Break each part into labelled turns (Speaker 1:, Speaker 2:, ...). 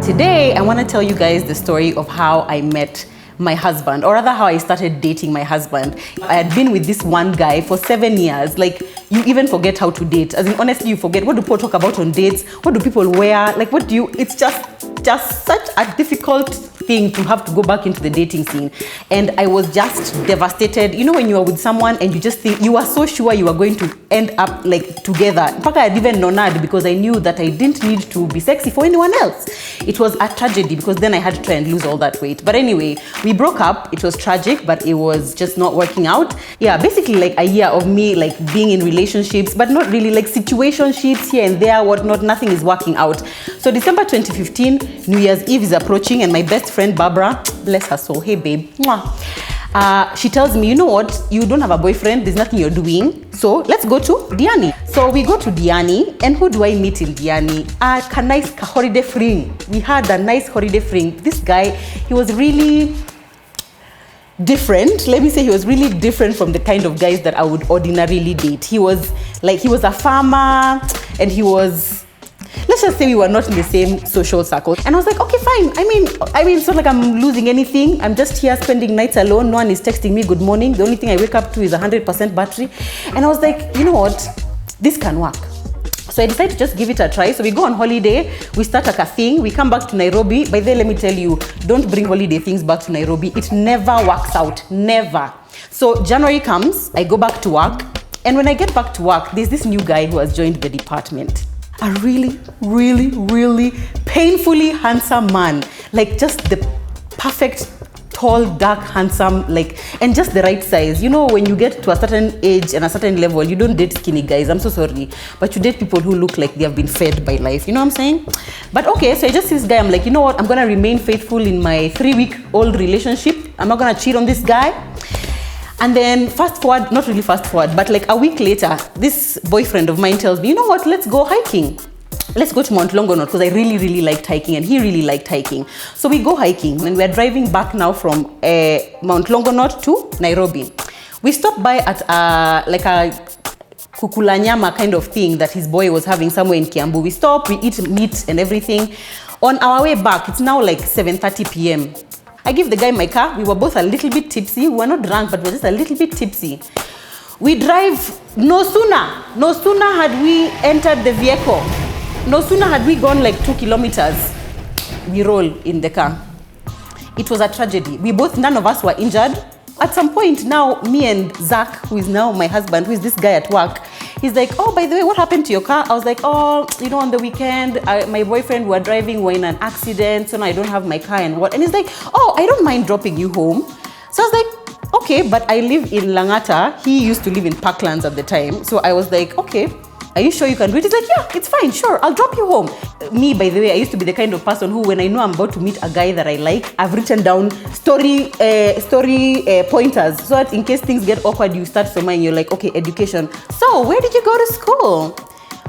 Speaker 1: Today, I want to tell you guys the story of how I met my husband, or rather how I started dating my husband. I had been with this one guy for 7 years. Like, you even forget how to date. As in, honestly, you forget. What do people talk about on dates? What do people wear? Like, what do you, it's just such a difficult thing to have to go back into the dating scene. And I was just devastated. You know, when you are with someone and you just think, you are so sure you are going to end up like together. In fact, I had even nonad because I knew that I didn't need to be sexy for anyone else. It was a tragedy because then I had to try and lose all that weight. But anyway, we broke up. It was tragic, but it was just not working out. Yeah, basically like a year of me like being in relationships, but not really, like situationships here and there, whatnot. Nothing is working out. So December 2015, New Year's Eve is approaching, and my best friend Barbara, bless her soul, hey babe, she tells me, you know what, you don't have a boyfriend, there's nothing you're doing, so let's go to Diani. So we go to Diani, and who do I meet in Diani? A nice holiday fling. We had a nice holiday fling. This guy, he was really different. Let me say he was really different from the kind of guys that I would ordinarily date. He was a farmer, and he was, let's just say we were not in the same social circle. And I was like, okay, fine. I mean, it's not like I'm losing anything. I'm just here spending nights alone. No one is texting me good morning. The only thing I wake up to is 100% battery. And I was like, you know what? This can work. So I decided to just give it a try. So we go on holiday, we start like a thing, we come back to Nairobi. By the way, let me tell you, don't bring holiday things back to Nairobi. It never works out, never. So January comes, I go back to work. And when I get back to work, there's this new guy who has joined the department. A really, really, really painfully handsome man. Like just the perfect, tall, dark, handsome, like, and just the right size. You know, when you get to a certain age and a certain level, you don't date skinny guys. I'm so sorry. But you date people who look like they have been fed by life. You know what I'm saying? But okay, so I just see this guy. I'm like, you know what? I'm going to remain faithful in my 3-week-old relationship. I'm not going to cheat on this guy. And then fast forward, not really fast forward, but like a week later, this boyfriend of mine tells me, you know what, let's go hiking. Let's go to Mount Longonot because I really, really liked hiking and he really liked hiking. So we go hiking and we're driving back now from Mount Longonot to Nairobi. We stopped by at like a kukulanyama kind of thing that his boy was having somewhere in Kiambu. We stop, we eat meat and everything. On our way back, it's now like 7:30 p.m. I give the guy my car. We were both a little bit tipsy. We were not drunk, but we were just a little bit tipsy. We drive. No sooner had we entered the vehicle, no sooner had we gone like 2 kilometers, we roll in the car. It was a tragedy. None of us were injured. At some point now, me and Zach, who is now my husband, who is this guy at work, he's like, oh, by the way, what happened to your car? I was like, oh, you know, on the weekend, my boyfriend were driving, were in an accident, so now I don't have my car and what. And he's like, oh, I don't mind dropping you home. So I was like, okay, but I live in Langata. He used to live in Parklands at the time. So I was like, okay, are you sure you can do it? He's like, yeah, it's fine, sure, I'll drop you home. Me, by the way, I used to be the kind of person who, when I know I'm about to meet a guy that I like, I've written down story pointers, so that in case things get awkward, you start somewhere and you're like, okay, education. So where did you go to school?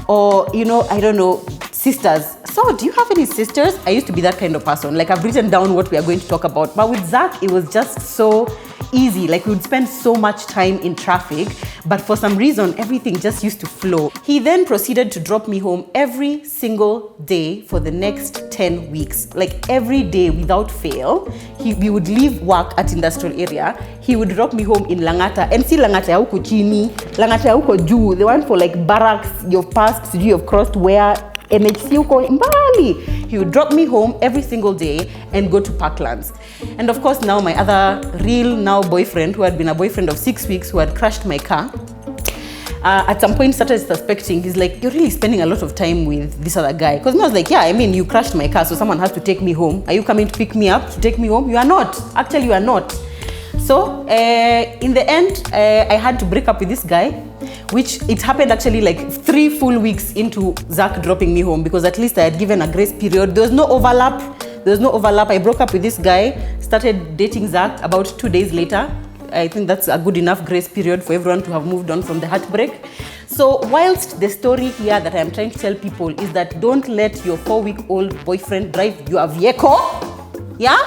Speaker 1: Or, you know, I don't know, sisters. So do you have any sisters? I used to be that kind of person. Like, I've written down what we are going to talk about. But with Zach, it was just so easy. Like, we would spend so much time in traffic, but for some reason, everything just used to flow. He then proceeded to drop me home every single day for the next 10 weeks. Like, every day without fail, we would leave work at industrial area. He would drop me home in Langata. And see Langata ya huko chini, Langata ya huko juu, the one for like barracks, you've passed, you've crossed where NHC huko mbali. He would drop me home every single day and go to Parklands. And of course, now my other real now boyfriend, who had been a boyfriend of 6 weeks, who had crashed my car, at some point started suspecting. He's like, you're really spending a lot of time with this other guy. Because I was like, yeah, I mean, you crashed my car, so someone has to take me home. Are you coming to pick me up to take me home? You are not. Actually, you are not. So in the end, I had to break up with this guy, which it happened actually like 3 full weeks into Zach dropping me home, because at least I had given a grace period. There was no overlap. I broke up with this guy, started dating Zach about 2 days later. I think that's a good enough grace period for everyone to have moved on from the heartbreak. So whilst the story here that I'm trying to tell people is that don't let your 4-week-old boyfriend drive your vehicle. Yeah?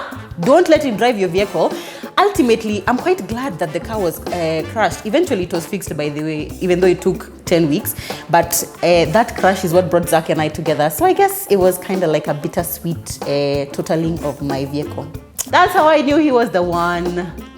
Speaker 1: Don't let him drive your vehicle. ultimately, I'm quite glad that the car was crashed. Eventually, it was fixed, by the way, even though it took 10 weeks. But that crash is what brought Zach and I together. So I guess it was kind of like a bittersweet totaling of my vehicle. That's how I knew he was the one.